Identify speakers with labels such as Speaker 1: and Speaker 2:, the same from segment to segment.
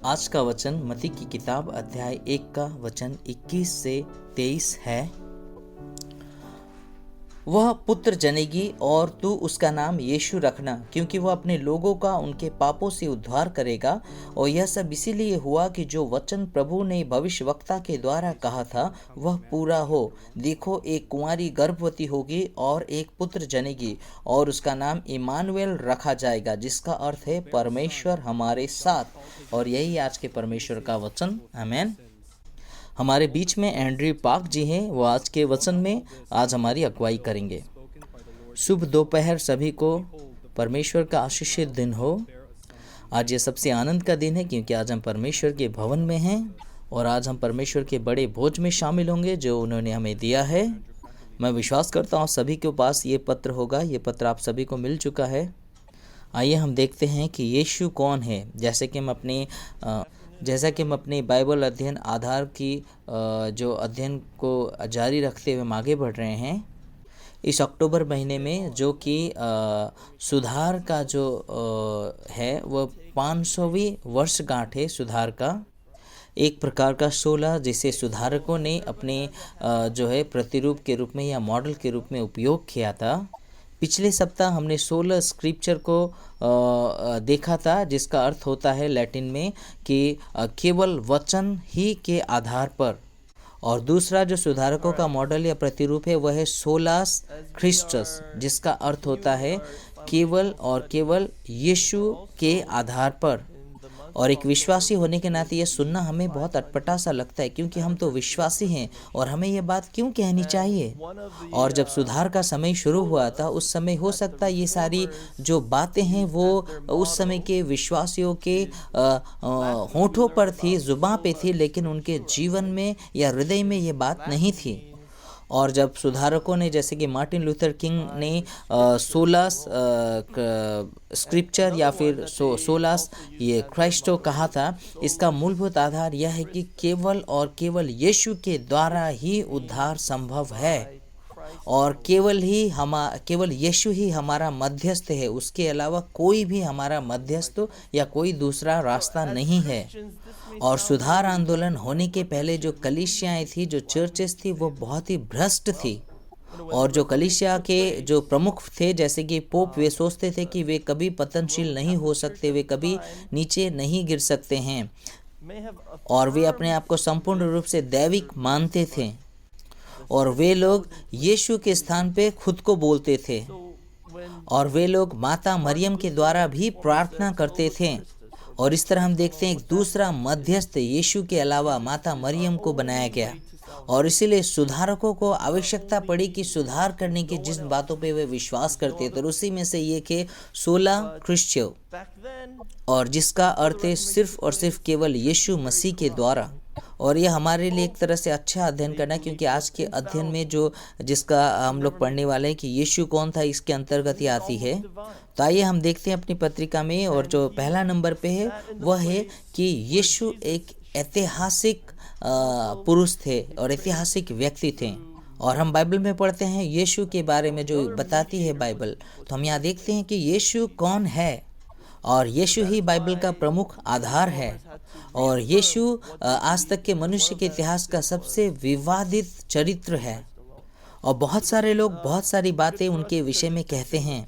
Speaker 1: आज का वचन मत्ती की किताब अध्याय 1 का वचन 21 से 23 है। वह पुत्र जनेगी और तू उसका नाम यीशु रखना, क्योंकि वह अपने लोगों का उनके पापों से उद्धार करेगा। और यह सब इसीलिए हुआ कि जो वचन प्रभु ने भविष्यवक्ता के द्वारा कहा था वह पूरा हो। देखो, एक कुंवारी गर्भवती होगी और एक पुत्र जनेगी और उसका नाम इमानुएल रखा जाएगा, जिसका अर्थ है परमेश्वर हमारे साथ। और यही आज के परमेश्वर का वचन। आमीन। हमारे बीच में एंड्रयू पार्क जी हैं, वो आज के वचन में आज हमारी अगुवाई करेंगे। शुभ दोपहर सभी को। परमेश्वर का आशीषित दिन हो। आज ये सबसे आनंद का दिन है, क्योंकि आज हम परमेश्वर के भवन में हैं और आज हम परमेश्वर के बड़े भोज में शामिल होंगे जो उन्होंने हमें दिया है। मैं विश्वास करता हूँ सभी के पास ये पत्र होगा। ये पत्र आप सभी को मिल चुका है। आइए हम देखते हैं कि यीशु कौन है। जैसा कि हम अपने बाइबल अध्ययन आधार की जो अध्ययन को जारी रखते हुए हम आगे बढ़ रहे हैं इस अक्टूबर महीने में, जो कि सुधार का जो है वह 500वीं वर्षगांठ है। सुधार का एक प्रकार का 16 जिसे सुधारकों ने अपने जो है प्रतिरूप के रूप में या मॉडल के रूप में उपयोग किया था। पिछले सप्ताह हमने 16 स्क्रिप्चर को देखा था, जिसका अर्थ होता है लैटिन में कि केवल वचन ही के आधार पर। और दूसरा जो सुधारकों का मॉडल या प्रतिरूप है वह है सोलास क्रिस्टस, जिसका अर्थ होता है केवल और केवल यीशु के आधार पर। और एक विश्वासी होने के नाते ये सुनना हमें बहुत अटपटा सा लगता है, क्योंकि हम तो विश्वासी हैं और हमें ये बात क्यों कहनी चाहिए। और जब सुधार का समय शुरू हुआ था उस समय हो सकता है ये सारी जो बातें हैं वो उस समय के विश्वासियों के होठों पर थी, जुबान पे थी, लेकिन उनके जीवन में या हृदय में ये बात नहीं थी। और जब सुधारकों ने, जैसे कि मार्टिन लूथर किंग ने 16 स्क्रिप्चर या फिर 16 ये क्राइस्टो कहा था, इसका मूलभूत आधार यह है कि केवल और केवल यीशु के द्वारा ही उद्धार संभव है और केवल यीशु ही हमारा मध्यस्थ है। उसके अलावा कोई भी हमारा मध्यस्थ या कोई दूसरा रास्ता नहीं है। और सुधार आंदोलन होने के पहले जो कलीसियाएं थी, जो चर्चेस थी, वो बहुत ही भ्रष्ट थी। और जो कलीसिया के जो प्रमुख थे, जैसे कि पोप, वे सोचते थे कि वे कभी पतनशील नहीं हो सकते, वे कभी नीचे नहीं गिर सकते हैं और वे अपने आप को संपूर्ण रूप से दैविक मानते थे। और वे लोग यीशु के स्थान पे खुद को बोलते थे और वे लोग माता मरियम के द्वारा भी प्रार्थना करते थे। और इस तरह हम देखते हैं एक दूसरा मध्यस्थ यीशु के अलावा माता मरियम को बनाया गया। और इसीलिए सुधारकों को आवश्यकता पड़ी कि सुधार करने की जिस बातों पे वे विश्वास करते थे, और उसी में से ये के 16 क्रिश्चियो, और जिसका अर्थ है सिर्फ और सिर्फ केवल यीशु मसीह के द्वारा। और ये हमारे लिए एक तरह से अच्छा अध्ययन करना, क्योंकि आज के अध्ययन में जिसका हम लोग पढ़ने वाले हैं कि यीशु कौन था, इसके अंतर्गत ही आती है। तो आइए हम देखते हैं अपनी पत्रिका में, और जो पहला नंबर पे है वह है कि यीशु एक ऐतिहासिक पुरुष थे और ऐतिहासिक व्यक्ति थे। और हम बाइबल में पढ़ते हैं यीशु के बारे में जो बताती है बाइबल, तो हम यहाँ देखते हैं कि यीशु कौन है। और यीशु ही बाइबल का प्रमुख आधार है। और यीशु आज तक के मनुष्य के इतिहास का सबसे विवादित चरित्र है। और बहुत सारे लोग बहुत सारी बातें उनके विषय में कहते हैं।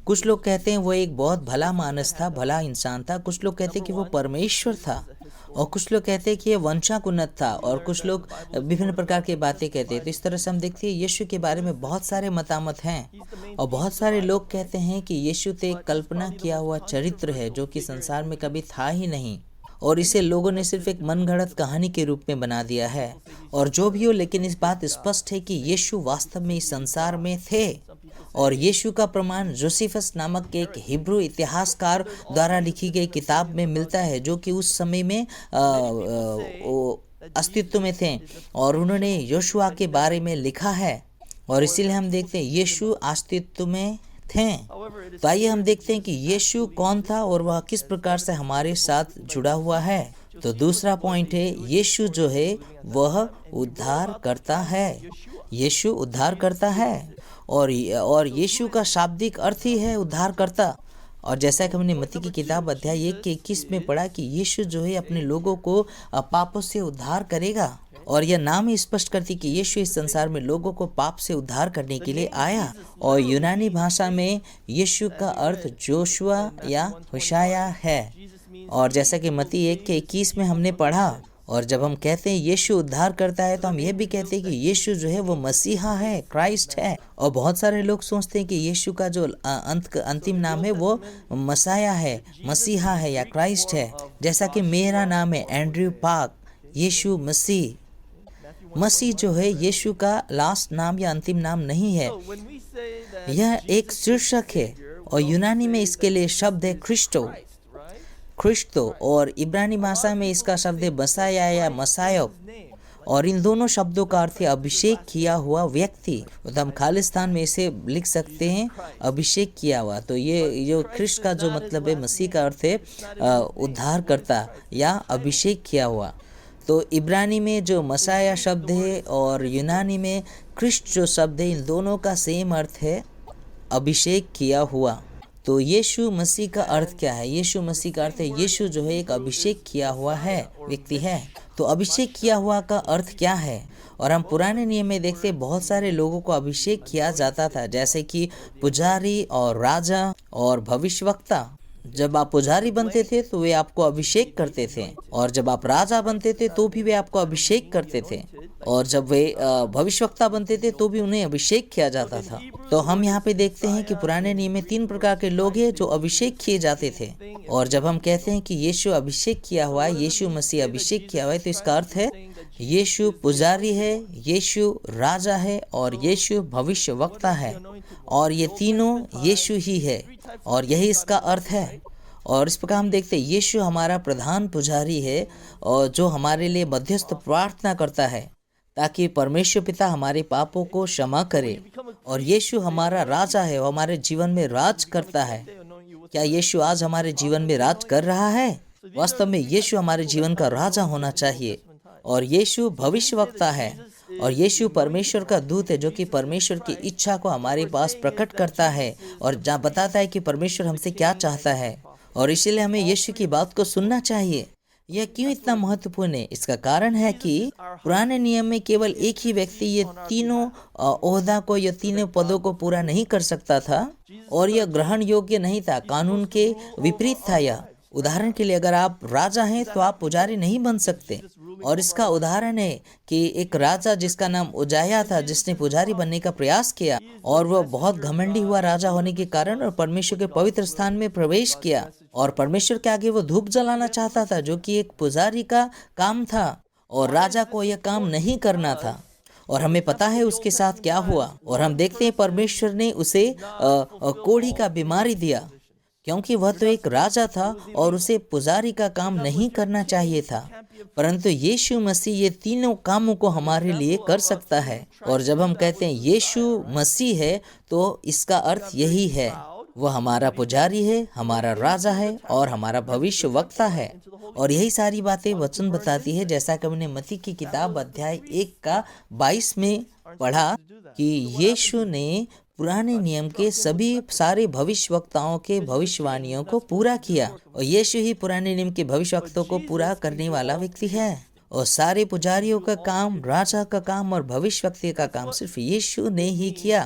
Speaker 1: कुछ लोग कहते हैं वो एक बहुत भला मानस था, भला इंसान था। कुछ लोग कहते हैं कि वो परमेश्वर था, और कुछ लोग कहते हैं कि ये वंशाकुन्नत था, और कुछ लोग विभिन्न प्रकार की बातें कहते हैं। तो इस तरह से हम देखते हैं यीशु के बारे में बहुत सारे मतामत हैं। और बहुत सारे लोग कहते हैं कि यीशु तो एक कल्पना किया हुआ चरित्र है जो कि संसार में कभी था ही नहीं, और इसे लोगों ने सिर्फ एक मनगढ़ंत कहानी के रूप में बना दिया है। और जो भी हो, लेकिन इस बात स्पष्ट है कि यीशु वास्तव में इस संसार में थे। और यीशु का प्रमाण जोसेफस नामक एक हिब्रू इतिहासकार द्वारा लिखी गई किताब में मिलता है, जो कि उस समय में अस्तित्व में थे, और उन्होंने यहोशुआ के बारे में लिखा है। और इसीलिए हम देखते हैं यीशु अस्तित्व में थे। तो आइए हम देखते हैं कि यीशु कौन था और वह किस प्रकार से हमारे साथ जुड़ा हुआ है। तो दूसरा पॉइंट है, यीशु जो है वह उद्धार करता है। यीशु उद्धार करता है। और यीशु का शाब्दिक अर्थ ही है उद्धार करता। और जैसा कि हमने मत्ती की किताब अध्याय 1 के 21 में पढ़ा कि यीशु जो है अपने लोगों को पापों से उद्धार करेगा। और यह नाम ही स्पष्ट करती कि यीशु इस संसार में लोगों को पाप से उद्धार करने के लिए आया। और यूनानी भाषा में यीशु का अर्थ जोशुआ या होशाया है। और जैसा कि मत्ती 1 के 21 में हमने पढ़ा, और जब हम कहते हैं यीशु उद्धार करता है तो हम यह भी कहते हैं कि यीशु जो है वो मसीहा है, क्राइस्ट है। और बहुत सारे लोग सोचते हैं कि यीशु का जो अंतिम नाम है वो मसाया है, मसीहा है या क्राइस्ट है। जैसा कि मेरा नाम है एंड्रयू पार्क, यीशु मसीह। मसीह जो है यीशु का लास्ट नाम या अंतिम नाम नहीं है, यह एक शीर्षक है। और यूनानी में इसके लिए शब्द है क्रिस्टो, और इब्रानी भाषा में इसका शब्द है मसाया या मसायो। और इन दोनों शब्दों का अर्थ है अभिषेक किया हुआ व्यक्ति। तो हम खालिस्तान में इसे लिख सकते हैं अभिषेक किया हुआ। तो ये जो ख्रिस्ट का जो मतलब है, मसीह का अर्थ है उद्धारकर्ता या अभिषेक किया हुआ। तो इब्रानी में जो मसाया शब्द है और यूनानी में क्रिस्ट जो शब्द है, इन दोनों का सेम अर्थ है अभिषेक किया हुआ। तो यीशु मसीह का अर्थ क्या है? यीशु मसीह का अर्थ है यीशु जो है एक अभिषेक किया हुआ है व्यक्ति है। तो अभिषेक किया हुआ का अर्थ क्या है? और हम पुराने नियम में देखते बहुत सारे लोगों को अभिषेक किया जाता था, जैसे कि पुजारी और राजा और भविष्यवक्ता। जब आप पुजारी बनते थे तो वे आपको अभिषेक करते थे, और जब आप राजा बनते थे तो भी वे आपको अभिषेक करते थे, और जब वे भविष्यवक्ता बनते थे तो भी उन्हें अभिषेक किया जाता था। तो हम यहाँ पे देखते हैं कि पुराने नियम में 3 प्रकार के लोग हैं जो अभिषेक किए जाते थे। और जब हम कहते हैं कि यीशु अभिषेक किया हुआ है, यीशु मसीह अभिषेक किया हुआ है, तो इसका अर्थ है यीशु पुजारी है, यीशु राजा है और यीशु भविष्यवक्ता है। और ये तीनों यीशु ही है, और यही इसका अर्थ है। और इस प्रकार हम देखते हैं यीशु हमारा प्रधान पुजारी है, और जो हमारे लिए मध्यस्थ प्रार्थना करता है ताकि परमेश्वर पिता हमारे पापों को क्षमा करे। और यीशु हमारा राजा है, वो हमारे जीवन में राज करता है। क्या यीशु आज हमारे जीवन में राज कर रहा है? वास्तव में यीशु हमारे जीवन का राजा होना चाहिए। और यीशु भविष्यवक्ता है, और यीशु परमेश्वर का दूत है जो कि परमेश्वर की इच्छा को हमारे पास प्रकट करता है और जहाँ बताता है कि परमेश्वर हमसे क्या चाहता है। और इसीलिए हमें यीशु की बात को सुनना चाहिए। यह क्यों इतना महत्वपूर्ण है? इसका कारण है कि पुराने नियम में केवल एक ही व्यक्ति ये तीनों ओहदा को, ये तीनों पदों को पूरा नहीं कर सकता था, और यह ग्रहण योग्य नहीं था, कानून के विपरीत था यह। उदाहरण के लिए अगर आप राजा हैं तो आप पुजारी नहीं बन सकते। और इसका उदाहरण है कि एक राजा जिसका नाम उजाया था, जिसने पुजारी बनने का प्रयास किया, और वह बहुत घमंडी हुआ राजा होने के कारण, और परमेश्वर के पवित्र स्थान में प्रवेश किया, और परमेश्वर के आगे वो धूप जलाना चाहता था, जो कि एक पुजारी का काम था, और राजा को यह काम नहीं करना था। और हमें पता है उसके साथ क्या हुआ। और हम देखते हैं परमेश्वर ने उसे कोढ़ी का बीमारी दिया, क्योंकि वह तो एक राजा था और उसे पुजारी का काम नहीं करना चाहिए था। परंतु यीशु मसीह ये तीनों कामों को हमारे लिए कर सकता है। और जब हम कहते हैं यीशु मसीह है तो इसका अर्थ यही है, वह हमारा पुजारी है, हमारा राजा है और हमारा भविष्यवक्ता है। और यही सारी बातें वचन बताती है, जैसा कि हमने मत्ती की किताब अध्याय 1 का 22 में पढ़ा कि यीशु ने पुराने नियम के सारे भविष्यवक्ताओं के भविष्यवाणियों को पूरा किया, और यीशु ही पुराने नियम के भविष्यवक्ताओं को पूरा करने वाला व्यक्ति है। और सारे पुजारियों का काम, राजा का काम और भविष्यवक्ता का काम सिर्फ यीशु ने ही किया,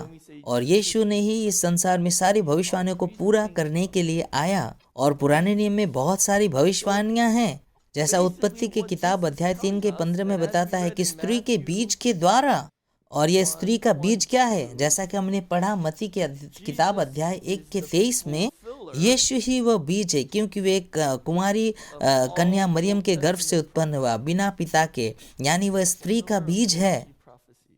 Speaker 1: और यीशु ने ही इस संसार में सारी भविष्यवाणियों को पूरा करने के लिए आया। और पुराने नियम में बहुत सारी भविष्यवाणियां हैं, जैसा उत्पत्ति की किताब अध्याय 3 के 15 में बताता है कि स्त्री के बीज के द्वारा। और यह स्त्री का बीज क्या है? जैसा कि हमने पढ़ा मत्ती की किताब अध्याय 1 के 23 में, यीशु ही वह बीज है, क्योंकि वे एक कुमारी कन्या मरियम के गर्भ से उत्पन्न हुआ बिना पिता के, यानी वह स्त्री का बीज है,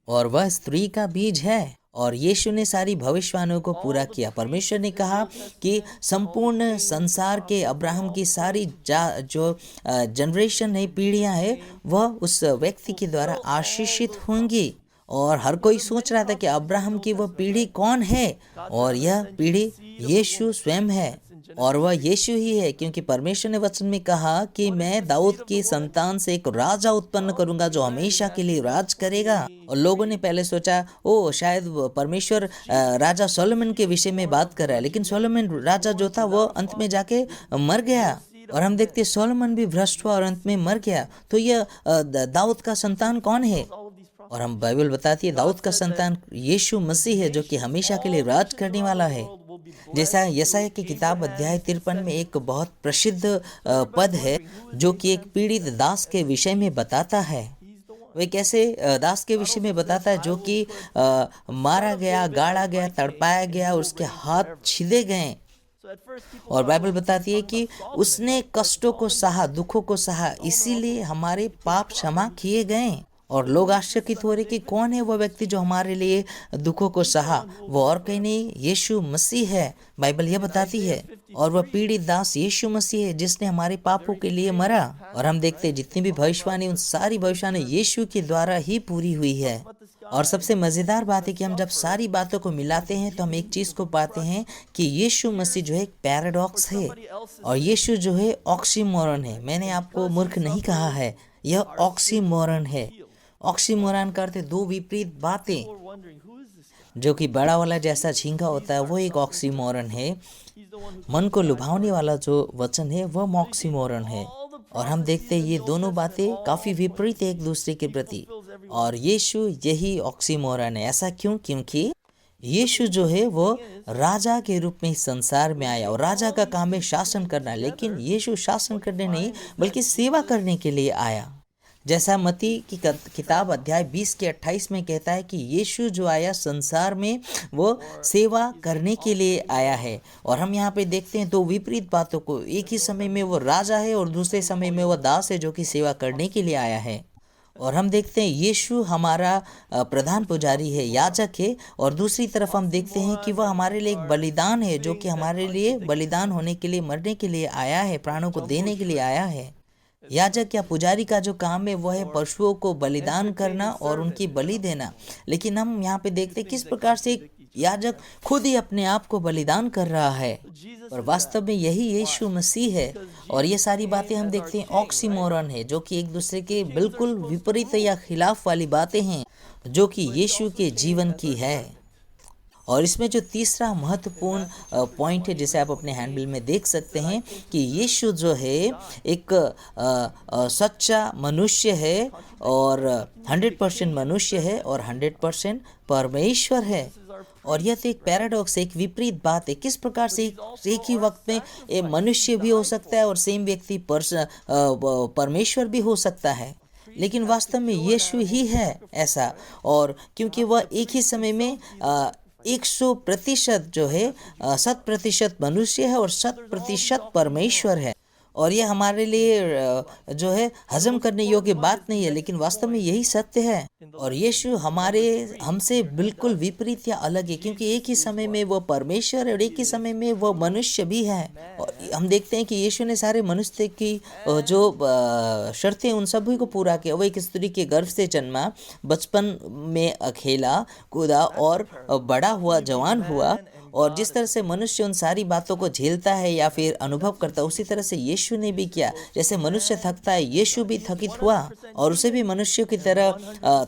Speaker 1: और वह स्त्री का बीज है। और यीशु ने सारी भविष्यवाणियों को पूरा किया। परमेश्वर ने कहा कि संपूर्ण संसार के अब्राहम की सारी जो जनरेशन है, पीढ़ियां है, वह उस व्यक्ति के द्वारा आशीषित होंगी। और हर कोई सोच रहा था कि अब्राहम की वह पीढ़ी कौन है, और यह पीढ़ी यीशु स्वयं है। और वह यीशु ही है, क्योंकि परमेश्वर ने वचन में कहा कि मैं दाऊद की संतान से एक राजा उत्पन्न करूंगा जो हमेशा के लिए राज करेगा। और लोगों ने पहले सोचा ओ शायद परमेश्वर राजा सोलोमन के विषय में बात कर रहा है, लेकिन सोलोमन राजा जो था वो अंत में जाके मर गया। और हम देखते हैं सोलोमन भी भ्रष्ट हुआ और अंत में मर गया। तो यह दाऊद का संतान कौन है? और हम बाइबल बताती है दाऊद का संतान यीशु मसीह है, जो कि हमेशा के लिए राज करने वाला है। जैसा यशायाह की किताब अध्याय 53 में एक बहुत प्रसिद्ध पद है जो कि एक पीड़ित दास के विषय में बताता है। वे कैसे दास के विषय में बताता है जो कि मारा गया, गाड़ा गया, तड़पाया गया, उसके हाथ छिदे गए। और बाइबल बताती है कि उसने कष्टों को सहा, दुखों को सहा, इसीलिए हमारे पाप क्षमा किए गए। और लोग आश्चर्यचकित हो रहे कि कौन है वह व्यक्ति जो हमारे लिए दुखों को सहा? वो और कहीं नहीं, यीशु मसीह है। बाइबल यह बताती है। और वह पीड़ित दास यीशु मसीह है जिसने हमारे पापों के लिए मरा। और हम देखते हैं जितनी भी भविष्यवाणी, उन सारी भविष्यवाणी यीशु के द्वारा ही पूरी हुई है। और सबसे मज़ेदार बात है कि हम जब सारी बातों को मिलाते हैं तो हम एक चीज़ को पाते हैं कि यीशु मसीह जो है एक पैराडॉक्स है, और यीशु जो है ऑक्सीमोरन है। मैंने आपको मूर्ख नहीं कहा है, यह ऑक्सीमोरन है। ऑक्सीमोरन करते दो विपरीत बातें, जो कि बड़ा वाला जैसा झींगा होता है वो एक ऑक्सीमोरन है। मन को लुभावने वाला जो वचन है वह ऑक्सीमोरन है। और हम देखते हैं ये दोनों बातें काफ़ी विपरीत है एक दूसरे के प्रति। और यीशु यही ऑक्सीमोरन है। ऐसा क्यों? क्योंकि यीशु जो है वो राजा के रूप में इस संसार में आया, और राजा का काम है शासन करना, लेकिन यीशु शासन करने नहीं बल्कि सेवा करने के लिए आया। जैसा मत्ती की किताब अध्याय 20 के 28 में कहता है कि यीशु जो आया संसार में वो सेवा करने के लिए आया है। और हम यहाँ पे देखते हैं दो विपरीत बातों को, एक ही समय में वो राजा है और दूसरे समय में वो दास है जो कि सेवा करने के लिए आया है। और हम देखते हैं यीशु हमारा प्रधान पुजारी है, याजक है, और दूसरी तरफ हम देखते हैं कि वह हमारे लिए एक बलिदान है, जो कि हमारे लिए बलिदान होने के लिए, मरने के लिए आया है, प्राणों को देने के लिए आया है। याजक या पुजारी का जो काम है वह है पशुओं को बलिदान करना और उनकी बलि देना। लेकिन हम यहाँ पे देखते हैं किस प्रकार से याजक खुद ही अपने आप को बलिदान कर रहा है, और वास्तव में यही यीशु मसीह है। और ये सारी बातें हम देखते हैं ऑक्सीमोरन है, जो कि एक दूसरे के बिल्कुल विपरीत या खिलाफ वाली बातें हैं, जो कि यीशु के जीवन की है। और इसमें जो तीसरा महत्वपूर्ण पॉइंट है, जिसे आप अपने हैंडबिल में देख सकते हैं, कि यीशु जो है एक सच्चा मनुष्य है, और 100% मनुष्य है और 100% परमेश्वर है। और यह तो एक पैराडॉक्स, एक विपरीत बात है। किस प्रकार से एक ही वक्त में एक मनुष्य भी हो सकता है और सेम व्यक्ति परमेश्वर भी हो सकता है, लेकिन वास्तव में यीशु ही है ऐसा। और क्योंकि वह एक ही समय में 100% जो है 100% मनुष्य है और 100% परमेश्वर है। और ये हमारे लिए जो है हजम करने योग्य बात नहीं है, लेकिन वास्तव में यही सत्य है। और यीशु हमसे बिल्कुल विपरीत या अलग है, क्योंकि एक ही समय में वो परमेश्वर है और एक ही समय में वो मनुष्य भी है। और हम देखते हैं कि यीशु ने सारे मनुष्य की जो शर्तें उन सभी को पूरा किया। वो एक स्त्री के गर्भ से जन्मा, बचपन में खेला कूदा और बड़ा हुआ, जवान हुआ। और जिस तरह से मनुष्य उन सारी बातों को झेलता है या फिर अनुभव करता है, उसी तरह से यीशु ने भी किया। जैसे मनुष्य थकता है, यीशु भी थकित हुआ, और उसे भी मनुष्य की तरह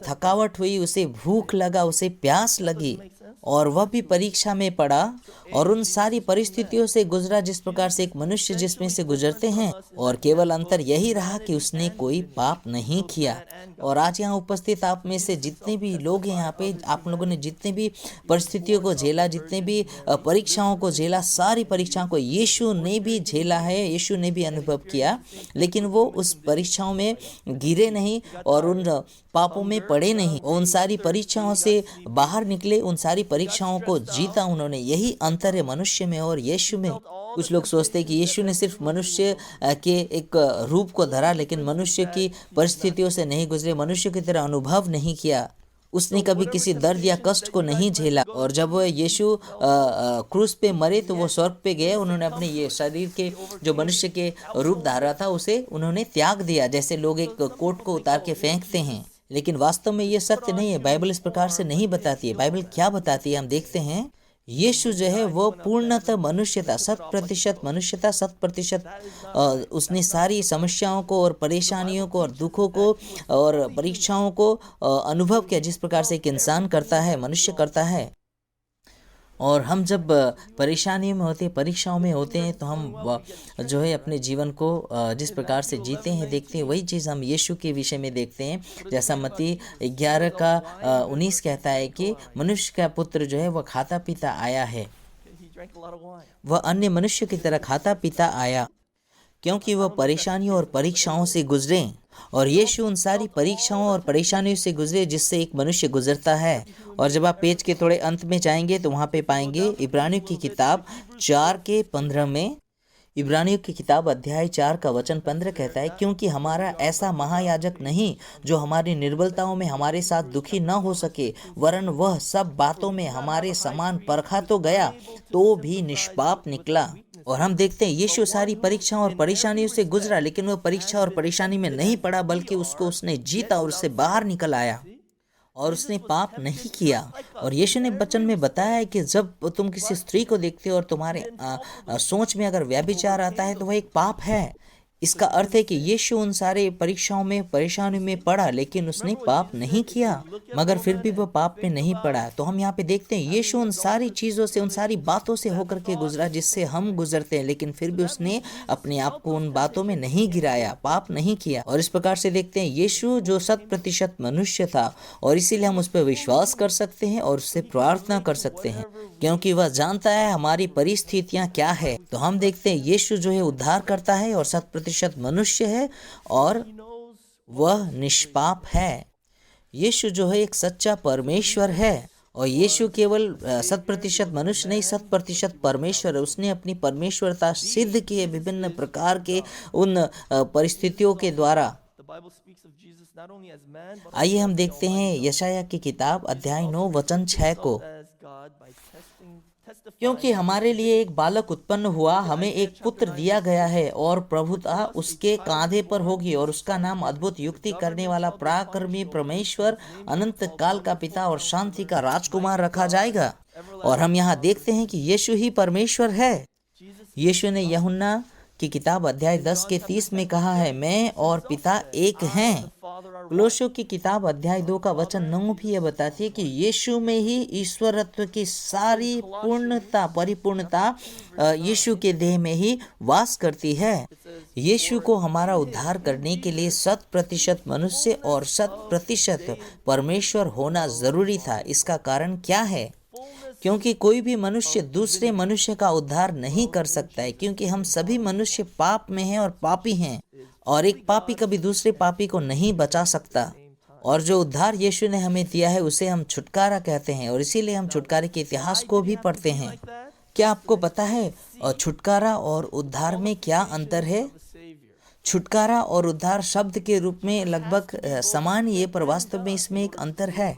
Speaker 1: थकावट हुई, उसे भूख लगा, उसे प्यास लगी, और वह भी परीक्षा में पड़ा और उन सारी परिस्थितियों से गुजरा जिस प्रकार से एक मनुष्य जिसमें से गुजरते हैं। और केवल अंतर यही रहा कि उसने कोई पाप नहीं किया। और आज यहाँ उपस्थित आप में से जितने भी लोग हैं यहाँ पे, आप लोगों ने जितने भी परिस्थितियों को झेला, जितने भी परीक्षाओं को झेला, सारी परीक्षाओं को यीशु ने भी झेला है, यीशु ने भी अनुभव किया। लेकिन वो उस परीक्षाओं में गिरे नहीं और उन पापों में पड़े नहीं, उन सारी परीक्षाओं से बाहर निकले, उन सारी परीक्षाओं को जीता उन्होंने। यही अंतर है मनुष्य में और यीशु में। कुछ लोग सोचते हैं कि यीशु ने सिर्फ मनुष्य के एक रूप को धरा, लेकिन मनुष्य की परिस्थितियों से नहीं गुजरे, मनुष्य की तरह अनुभव नहीं किया, उसने कभी किसी दर्द या कष्ट को नहीं झेला। और जब यीशु क्रूस पे मरे तो वो स्वर्ग पे गए, उन्होंने अपने ये शरीर के जो मनुष्य के रूप धारा था उसे उन्होंने त्याग दिया, जैसे लोग एक कोट को उतार के फेंकते हैं। लेकिन वास्तव में ये सत्य नहीं है। बाइबल इस प्रकार से नहीं बताती है। बाइबल क्या बताती है हम देखते हैं यीशु जो है वो पूर्णतः मनुष्य था, 100% मनुष्य था, 100% उसने सारी समस्याओं को और परेशानियों को और दुखों को और परीक्षाओं को अनुभव किया, जिस प्रकार से एक इंसान करता है, मनुष्य करता है। और हम जब परेशानियों में होते हैं, परीक्षाओं में होते हैं, तो हम जो है अपने जीवन को जिस प्रकार से जीते हैं, देखते हैं, वही चीज़ हम यीशु के विषय में देखते हैं। जैसा मत्ती 11 का 19 कहता है कि मनुष्य का पुत्र जो है वह खाता पीता आया है, वह अन्य मनुष्य की तरह खाता पीता आया, क्योंकि वह परेशानियों और परीक्षाओं से गुजरे। और यीशु उन सारी परीक्षाओं और परेशानियों से गुजरे जिससे एक मनुष्य गुजरता है। और जब आप पेज के थोड़े अंत में जाएंगे तो वहाँ पे पाएंगे इब्रानियों की किताब 4 के 15 में, इब्रानियों की किताब अध्याय 4 का वचन 15 कहता है, क्योंकि हमारा ऐसा महायाजक नहीं जो हमारी निर्बलताओं में हमारे साथ दुखी न हो सके, वरन वह सब बातों में हमारे समान परखा तो गया, तो भी निष्पाप निकला। और हम देखते हैं यीशु सारी परीक्षाओं और परेशानियों से गुजरा, लेकिन वह परीक्षा और परेशानी में नहीं पड़ा, बल्कि उसको उसने जीता और उससे बाहर निकल आया और उसने पाप नहीं किया। और यीशु ने वचन में बताया है कि जब तुम किसी स्त्री को देखते हो और तुम्हारे सोच में अगर व्यभिचार आता है तो वह एक पाप है। इसका अर्थ है कि यीशु उन सारे परीक्षाओं में परेशानियों में पड़ा, लेकिन उसने पाप नहीं किया, मगर फिर भी वह पाप में नहीं पड़ा। तो हम यहाँ पे देखते हैं यीशु उन सारी चीज़ों से, उन सारी बातों से होकर के गुजरा जिससे हम गुजरते हैं, लेकिन फिर भी उसने अपने आप को उन बातों में नहीं गिराया, पाप नहीं किया। और इस प्रकार से देखते हैं यीशु जो 100% मनुष्य था, और इसीलिए हम उस पर विश्वास कर सकते हैं और उससे प्रार्थना कर सकते हैं, क्योंकि वह जानता है हमारी परिस्थितियां क्या है। तो हम देखते हैं यीशु जो है उद्धार करता है और 100% मनुष्य है और वह निष्पाप है। यीशु जो है एक सच्चा परमेश्वर है, और यीशु केवल 100% मनुष्य नहीं, 100% परमेश्वर है। उसने अपनी परमेश्वरता सिद्ध की है विभिन्न प्रकार के उन परिस्थितियों के द्वारा। आइए हम देखते हैं यशायाह की किताब अध्याय 9 वचन 6 को, क्योंकि हमारे लिए एक बालक उत्पन्न हुआ, हमें एक पुत्र दिया गया है, और प्रभुता उसके कांधे पर होगी, और उसका नाम अद्भुत, युक्ति करने वाला, पराक्रमी, परमेश्वर, अनंत काल का पिता और शांति का राजकुमार रखा जाएगा। और हम यहाँ देखते हैं कि यीशु ही परमेश्वर है। यीशु ने यूहन्ना की किताब अध्याय 10 के 30 में कहा है, मैं और पिता एक हैं। कुलोसियों की किताब अध्याय 2 का वचन 9 भी यह बताती है कि यीशु में ही ईश्वरत्व की सारी पूर्णता, परिपूर्णता यीशु के देह में ही वास करती है। यीशु को हमारा उद्धार करने के लिए 100% मनुष्य और 100% परमेश्वर होना जरूरी था। इसका कारण क्या है? क्योंकि कोई भी मनुष्य दूसरे मनुष्य का उद्धार नहीं कर सकता है, क्योंकि हम सभी मनुष्य पाप में हैं और पापी हैं, और एक पापी कभी दूसरे पापी को नहीं बचा सकता। और जो उद्धार यीशु ने हमें दिया है उसे हम छुटकारा कहते हैं, और इसीलिए हम छुटकारे के इतिहास को भी पढ़ते हैं। क्या आपको पता है छुटकारा और उद्धार में क्या अंतर है? छुटकारा और उद्धार शब्द के रूप में लगभग समान ही है, पर वास्तव में इसमें एक अंतर है।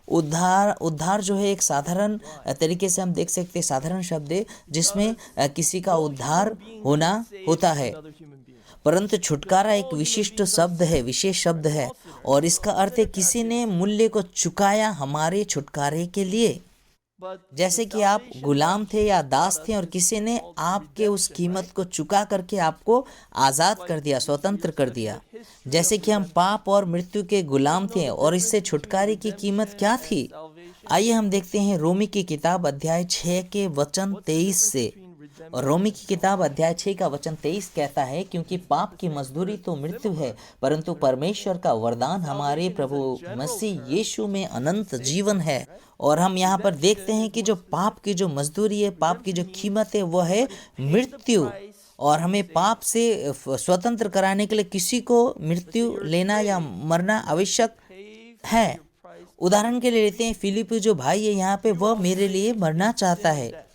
Speaker 1: उद्धार जो है एक साधारण तरीके से हम देख सकते हैं, साधारण शब्द है जिसमें किसी का उद्धार होना होता है, परंतु छुटकारा एक विशिष्ट शब्द है, विशेष शब्द है, और इसका अर्थ है किसी ने मूल्य को चुकाया हमारे छुटकारे के लिए। जैसे कि आप गुलाम थे या दास थे, और किसी ने आपके उस कीमत को चुका करके आपको आज़ाद कर दिया, स्वतंत्र कर दिया। जैसे कि हम पाप और मृत्यु के गुलाम थे, और इससे छुटकारे की कीमत क्या थी? आइए हम देखते हैं रोमी की किताब अध्याय 6 के वचन 23 से। और रोमी की किताब अध्याय 6 का वचन 23 कहता है, क्योंकि पाप की मजदूरी तो मृत्यु है, परंतु परमेश्वर का वरदान हमारे प्रभु मसीह यीशु में अनंत जीवन है। और हम यहाँ पर देखते हैं कि जो पाप की जो मजदूरी है, पाप की जो कीमत है, वह है मृत्यु। और हमें पाप से स्वतंत्र कराने के लिए किसी को मृत्यु लेना या मरना आवश्यक है। उदाहरण के लिए लेते हैं फिलिप जो भाई है यहाँ पे, वह मेरे लिए मरना चाहता है,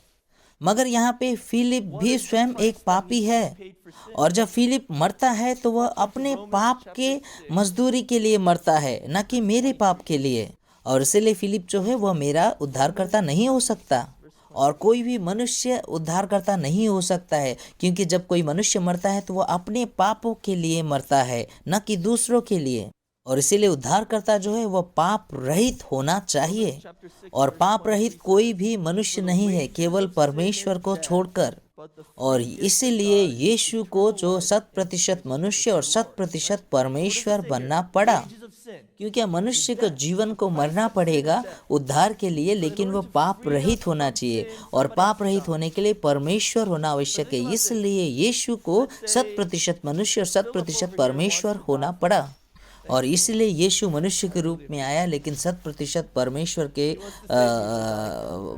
Speaker 1: मगर यहाँ पे फिलिप भी स्वयं एक पापी है, और जब फिलिप मरता है तो वह अपने पाप के मजदूरी के लिए मरता है, न कि मेरे पाप के लिए। और इसलिए फिलिप जो है वह मेरा उद्धारकर्ता नहीं हो सकता, और कोई भी मनुष्य उद्धारकर्ता नहीं हो सकता है, क्योंकि जब कोई मनुष्य मरता है तो वह अपने पापों के लिए मरता है, न कि दूसरों के लिए। और इसीलिए उद्धारकर्ता जो है वह पाप रहित होना चाहिए, और पाप रहित कोई भी मनुष्य नहीं है केवल परमेश्वर को छोड़कर। और इसीलिए यीशु को जो 100% मनुष्य और 100% परमेश्वर बनना पड़ा, क्योंकि मनुष्य को जीवन को मरना पड़ेगा उद्धार के लिए, लेकिन वो पाप रहित होना चाहिए, और पाप रहित होने के लिए परमेश्वर होना आवश्यक है। इसलिए यीशु को 100% मनुष्य और 100% परमेश्वर होना पड़ा, और इसलिए यीशु मनुष्य के रूप में आया, लेकिन 100% परमेश्वर के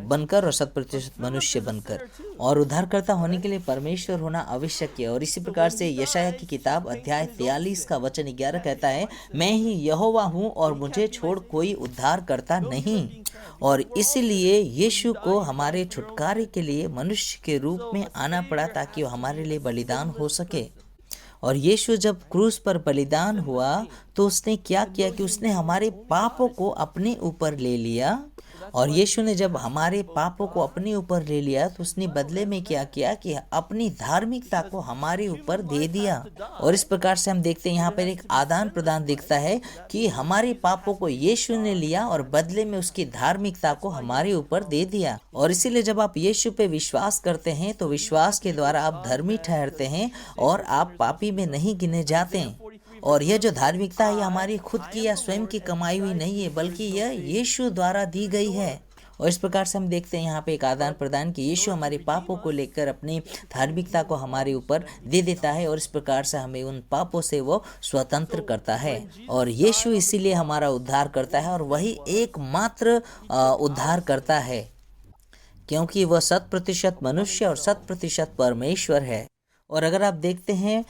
Speaker 1: बनकर और 100% मनुष्य बनकर। और उद्धारकर्ता होने के लिए परमेश्वर होना आवश्यक है। और इसी प्रकार से यशायाह की किताब अध्याय 43 का वचन 11 कहता है, मैं ही यहोवा हूँ और मुझे छोड़ कोई उद्धार करता नहीं। और इसलिए यीशु को हमारे छुटकारे के लिए मनुष्य के रूप में आना पड़ा, ताकि वो हमारे लिए बलिदान हो सके। और यीशु जब क्रूस पर बलिदान हुआ तो उसने क्या किया कि उसने हमारे पापों को अपने ऊपर ले लिया। और यीशु ने जब हमारे पापों को अपने ऊपर ले लिया तो उसने बदले में क्या किया कि अपनी धार्मिकता को हमारे ऊपर दे दिया। और इस प्रकार से हम देखते हैं यहाँ पर एक आदान प्रदान दिखता है कि हमारे पापों को यीशु ने लिया और बदले में उसकी धार्मिकता को हमारे ऊपर दे दिया। और इसीलिए जब आप यीशु पे विश्वास करते हैं तो विश्वास के द्वारा आप धर्मी ठहरते हैं और आप पापी में नहीं गिने जाते। और यह जो धार्मिकता है हमारी खुद की या स्वयं की कमाई हुई नहीं है, बल्कि यह यीशु द्वारा दी गई है। और इस प्रकार से हम देखते हैं यहाँ पे एक आदान प्रदान कि यीशु हमारे पापों को लेकर अपनी धार्मिकता को हमारे ऊपर दे देता है, और इस प्रकार से हमें उन पापों से वो स्वतंत्र करता है। और यीशु इसीलिए हमारा उद्धार करता है, और वही एकमात्र उद्धार करता है, क्योंकि वह 100% मनुष्य और 100% परमेश्वर है। और अगर आप देखते हैं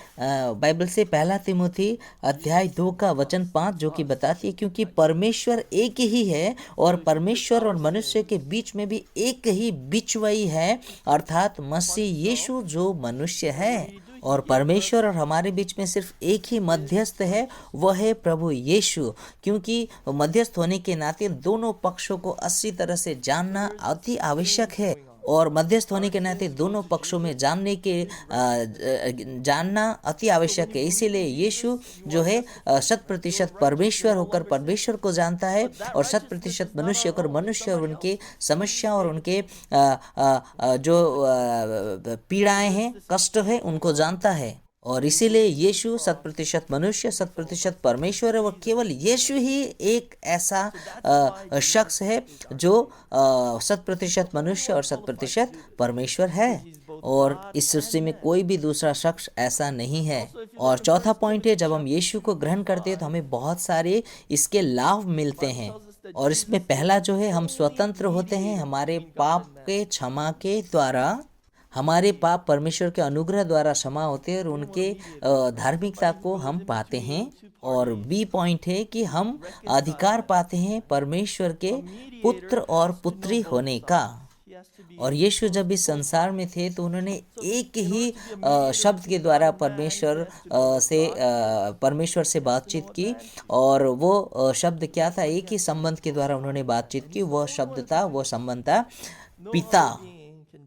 Speaker 1: बाइबल से पहला तिमोथी अध्याय 2 का वचन 5 जो कि बताती है, क्योंकि परमेश्वर एक ही है और परमेश्वर और मनुष्य के बीच में भी एक ही बिचवई है, अर्थात मसीह यीशु जो मनुष्य है। और परमेश्वर और हमारे बीच में सिर्फ एक ही मध्यस्थ है, वह है प्रभु यीशु। क्योंकि मध्यस्थ होने के नाते दोनों पक्षों को अच्छी तरह से जानना अति आवश्यक है, और मध्यस्थ होने के नाते दोनों पक्षों में जानना अति आवश्यक है। इसीलिए यीशु जो है 100% परमेश्वर होकर परमेश्वर को जानता है, और 100% मनुष्य होकर मनुष्य और उनके समस्या और उनके जो पीड़ाएं हैं, कष्ट है, उनको जानता है। और इसीलिए यीशु 100% मनुष्य 100% परमेश्वर है। वो केवल यीशु ही एक ऐसा शख्स है जो 100% मनुष्य और 100% परमेश्वर है, और इस सृष्टि में कोई भी दूसरा शख्स ऐसा नहीं है। और चौथा पॉइंट है, जब हम यीशु को ग्रहण करते हैं तो हमें बहुत सारे इसके लाभ मिलते हैं। और इसमें पहला जो है, हम स्वतंत्र होते हैं हमारे पाप के क्षमा के द्वारा। हमारे पाप परमेश्वर के अनुग्रह द्वारा क्षमा होते हैं और उनके धार्मिकता को हम पाते हैं। और बी पॉइंट है कि हम अधिकार पाते हैं परमेश्वर के पुत्र और पुत्री होने का। और यीशु जब इस संसार में थे तो उन्होंने एक ही शब्द के द्वारा परमेश्वर से बातचीत की, और वो शब्द क्या था? एक ही संबंध के द्वारा उन्होंने बातचीत की। वह शब्द था, वह संबंध था पिता।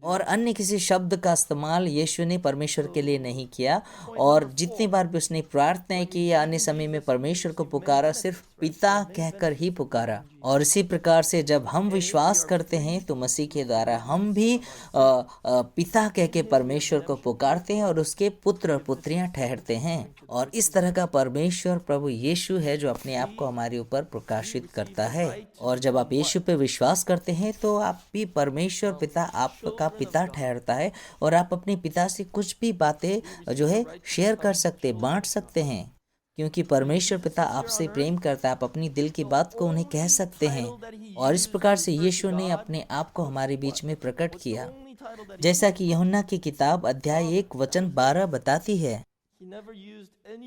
Speaker 1: और अन्य किसी शब्द का इस्तेमाल यीशु ने परमेश्वर के लिए नहीं किया। और जितनी बार भी उसने प्रार्थना की या अन्य समय में परमेश्वर को पुकारा, सिर्फ पिता कहकर ही पुकारा। और इसी प्रकार से जब हम विश्वास करते हैं तो मसीह के द्वारा हम भी पिता कह के परमेश्वर को पुकारते हैं और उसके पुत्र और पुत्रियां ठहरते हैं। और इस तरह का परमेश्वर प्रभु यीशु है जो अपने आप को हमारे ऊपर प्रकाशित करता है। और जब आप यीशु पे विश्वास करते हैं तो आप भी परमेश्वर पिता आपका पिता ठहरता है, और आप अपने पिता से कुछ भी बातें जो है शेयर कर सकते, बांट सकते हैं, क्योंकि परमेश्वर पिता आपसे प्रेम करता है। आप अपनी दिल की बात को उन्हें कह सकते हैं। और इस प्रकार से यीशु ने अपने आप को हमारे बीच में प्रकट किया, जैसा कि यूहन्ना की किताब अध्याय 1 वचन 12 बताती है।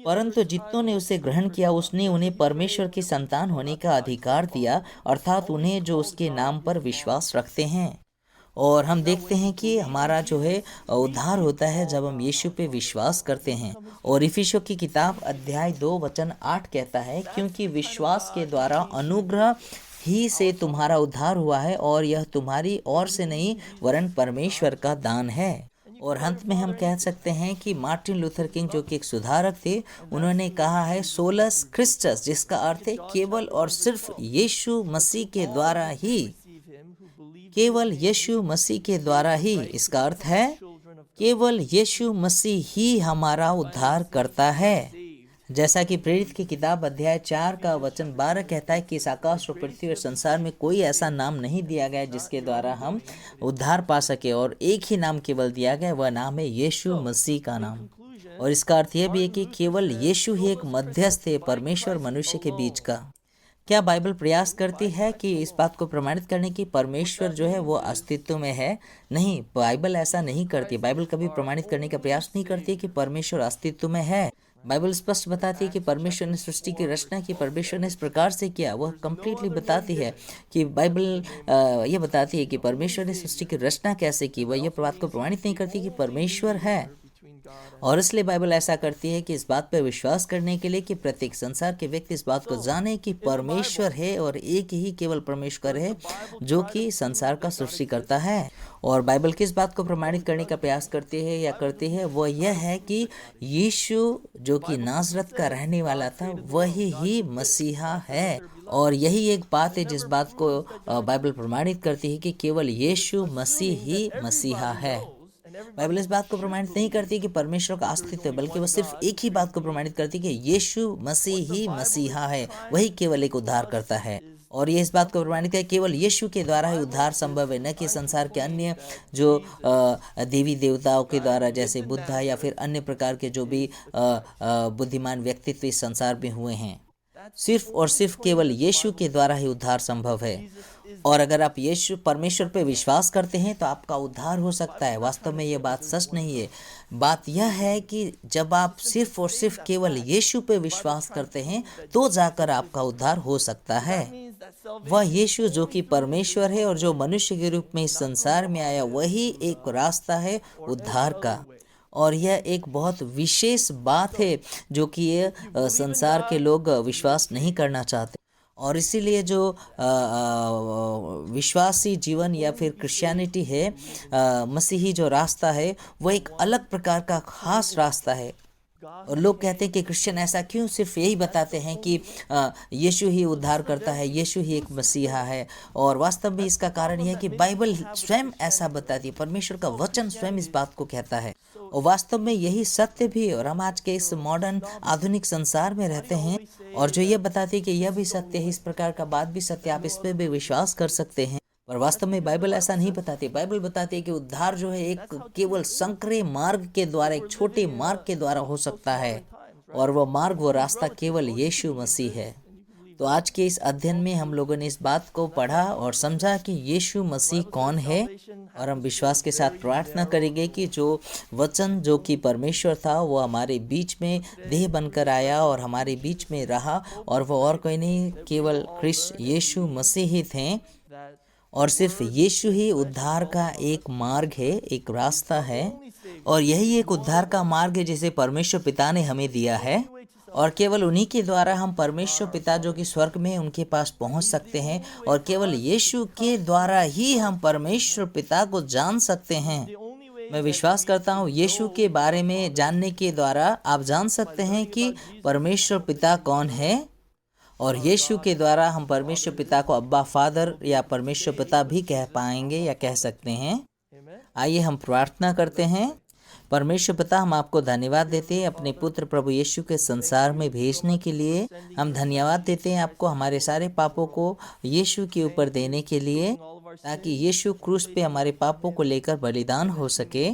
Speaker 1: परंतु जितनों ने उसे ग्रहण किया उसने उन्हें परमेश्वर की संतान होने का अधिकार दिया, अर्थात उन्हें जो उसके नाम पर विश्वास रखते हैं। और हम देखते हैं कि हमारा जो है उद्धार होता है जब हम यीशु पे विश्वास करते हैं। और इफिसियों की किताब अध्याय 2 वचन 8 कहता है, क्योंकि विश्वास के द्वारा अनुग्रह ही से तुम्हारा उद्धार हुआ है, और यह तुम्हारी ओर से नहीं वरन परमेश्वर का दान है। और अंत में हम कह सकते हैं कि मार्टिन लूथर किंग जो कि एक सुधारक थे, उन्होंने कहा है सोलस क्रिस्टस, जिसका अर्थ है केवल और सिर्फ यीशु मसीह के द्वारा ही, केवल यीशु मसीह के द्वारा ही। इसका अर्थ है केवल यीशु मसीह ही हमारा उद्धार करता है। जैसा कि प्रेरित की किताब अध्याय 4 का वचन 12 कहता है कि इस आकाश और पृथ्वी और संसार में कोई ऐसा नाम नहीं दिया गया जिसके द्वारा हम उद्धार पा सके, और एक ही नाम केवल दिया गया, वह नाम है यीशु मसीह का नाम। और इसका अर्थ यह भी है कि केवल यीशु ही एक मध्यस्थ है परमेश्वर और मनुष्य के बीच का। क्या बाइबल प्रयास करती है कि इस बात को प्रमाणित करने की परमेश्वर जो है वो अस्तित्व में है? नहीं, बाइबल ऐसा नहीं करती। बाइबल कभी प्रमाणित करने का प्रयास नहीं करती कि परमेश्वर अस्तित्व में है। बाइबल स्पष्ट बताती है कि परमेश्वर ने सृष्टि की रचना की, परमेश्वर ने इस प्रकार से किया। वह कंप्लीटली बताती है कि बाइबल ये बताती है कि परमेश्वर ने सृष्टि की रचना कैसे की। वह यह बात को प्रमाणित नहीं करती कि परमेश्वर है। और इसलिए बाइबल ऐसा करती है कि इस बात पर विश्वास करने के लिए कि प्रत्येक संसार के व्यक्ति इस बात को जाने कि परमेश्वर है और एक ही केवल परमेश्वर है जो कि संसार का सृष्टि करता है। और बाइबल किस बात को प्रमाणित करने का प्रयास करती है या करती है, वो यह है कि यीशु जो कि नासरत का रहने वाला था वही ही मसीहा है। और यही एक बात है जिस बात को बाइबल प्रमाणित करती है कि केवल यीशु मसीह ही मसीहा है। बाइबल इस बात को प्रमाणित नहीं करती कि परमेश्वर का अस्तित्व है, बल्कि वह सिर्फ एक ही बात को प्रमाणित करती है कि यीशु मसीह ही मसीहा है, वही केवल एक उद्धार करता है। और ये इस बात को प्रमाणित है केवल यीशु के द्वारा ही उद्धार संभव है, न कि संसार के अन्य जो देवी देवताओं के द्वारा, जैसे बुद्धा या फिर अन्य प्रकार के जो भी बुद्धिमान व्यक्तित्व इस संसार में हुए हैं। सिर्फ और सिर्फ केवल यीशु के द्वारा ही उद्धार संभव है। और अगर आप यीशु परमेश्वर पे विश्वास करते हैं तो आपका उद्धार हो सकता है। वास्तव में ये बात सच नहीं है। बात यह है कि जब आप सिर्फ और सिर्फ केवल यीशु पे विश्वास करते हैं तो जाकर आपका उद्धार हो सकता है। वह यीशु जो कि परमेश्वर है और जो मनुष्य के रूप में इस संसार में आया, वही एक रास्ता है उद्धार का। और यह एक बहुत विशेष बात है जो कि ये संसार के लोग विश्वास नहीं करना चाहते। और इसीलिए जो विश्वासी जीवन या फिर क्रिश्चियनिटी है, मसीही जो रास्ता है, वो एक अलग प्रकार का खास रास्ता है। और लोग कहते हैं कि क्रिश्चियन ऐसा क्यों सिर्फ यही बताते हैं कि यीशु ही उद्धार करता है, यीशु ही एक मसीहा है। और वास्तव में इसका कारण यह है कि बाइबल स्वयं ऐसा बताती है, परमेश्वर का वचन स्वयं इस बात को कहता है। और वास्तव में यही सत्य भी, और हम आज के इस मॉडर्न आधुनिक संसार में रहते हैं और जो ये बताती है कि यह भी सत्य है, इस प्रकार का बात भी सत्य, आप इस पर भी विश्वास कर सकते हैं। पर वास्तव में बाइबल ऐसा नहीं बताती। बाइबल बताती है कि उद्धार जो है एक केवल संकरे मार्ग के द्वारा, एक छोटे मार्ग के द्वारा हो सकता है, और वो मार्ग, वो रास्ता केवल यीशु मसीह है। तो आज के इस अध्ययन में हम लोगों ने इस बात को पढ़ा और समझा कि यीशु मसीह कौन है, और हम विश्वास के साथ प्रार्थना करेंगे कि जो वचन जो कि परमेश्वर था वो हमारे बीच में देह बनकर आया और हमारे बीच में रहा, और वो और कोई नहीं केवल ख्रिस्त यीशु मसीह ही थे। और सिर्फ यीशु ही उद्धार का एक मार्ग है, एक रास्ता है, और यही एक उद्धार का मार्ग है जिसे परमेश्वर पिता ने हमें दिया है। और केवल उन्हीं के द्वारा हम परमेश्वर पिता जो कि स्वर्ग में है उनके पास पहुंच सकते हैं, और केवल यीशु के द्वारा ही हम परमेश्वर पिता को जान सकते हैं। मैं विश्वास करता हूँ यीशु के बारे में जानने के द्वारा आप जान सकते हैं कि परमेश्वर पिता कौन है, और यीशु के द्वारा हम परमेश्वर पिता को अब्बा फादर या परमेश्वर पिता भी कह पाएंगे या कह सकते हैं। आइए हम प्रार्थना करते हैं। परमेश्वर पिता, हम आपको धन्यवाद देते हैं अपने पुत्र प्रभु यीशु के संसार में भेजने के लिए। हम धन्यवाद देते हैं आपको हमारे सारे पापों को यीशु के ऊपर देने के लिए, ताकि यीशु क्रूस पे हमारे पापों को लेकर बलिदान हो सके।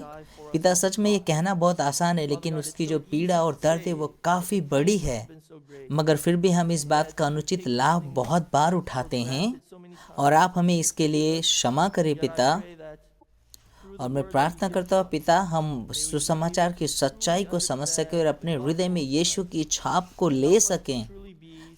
Speaker 1: पिता, सच में ये कहना बहुत आसान है, लेकिन उसकी जो पीड़ा और दर्द है वो काफ़ी बड़ी है, मगर फिर भी हम इस बात का अनुचित लाभ बहुत बार उठाते हैं, और आप हमें इसके लिए क्षमा करें पिता। और मैं प्रार्थना करता हूँ पिता, हम सुसमाचार की सच्चाई को समझ सकें और अपने हृदय में यीशु की छाप को ले सकें,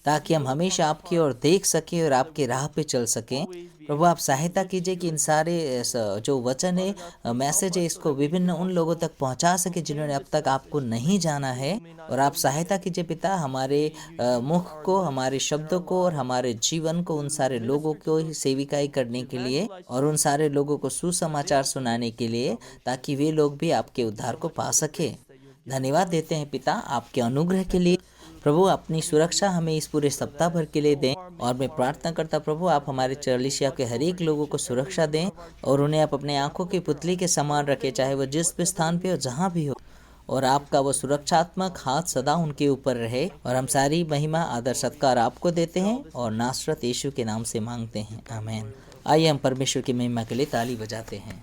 Speaker 1: ताकि हम हमेशा आपकी ओर देख सकें और आपके राह पे चल सकें। प्रभु आप सहायता कीजिए कि इन सारे जो वचन है, मैसेज है, इसको विभिन्न उन लोगों तक पहुंचा सके जिन्होंने अब तक आपको नहीं जाना है। और आप सहायता कीजिए पिता, हमारे मुख को, हमारे शब्दों को और हमारे जीवन को उन सारे लोगों को सेविकाई करने के लिए और उन सारे लोगों को सुसमाचार सुनाने के लिए, ताकि वे लोग भी आपके उद्धार को पा सके। धन्यवाद देते हैं पिता आपके अनुग्रह के लिए। प्रभु अपनी सुरक्षा हमें इस पूरे सप्ताह भर के लिए दें। और मैं प्रार्थना करता प्रभु आप हमारे चर्लिशिया के हर एक लोगों को सुरक्षा दें और उन्हें आप अपने आंखों की पुतली के समान रखें, चाहे वो जिस भी स्थान पे हो, जहाँ भी हो। और आपका वो सुरक्षात्मक हाथ सदा उनके ऊपर रहे। और हम सारी महिमा आदर सत्कार आपको देते हैं और नासरत यीशु के नाम से मांगते हैं, आमीन। आइए हम परमेश्वर की महिमा के लिए ताली बजाते हैं।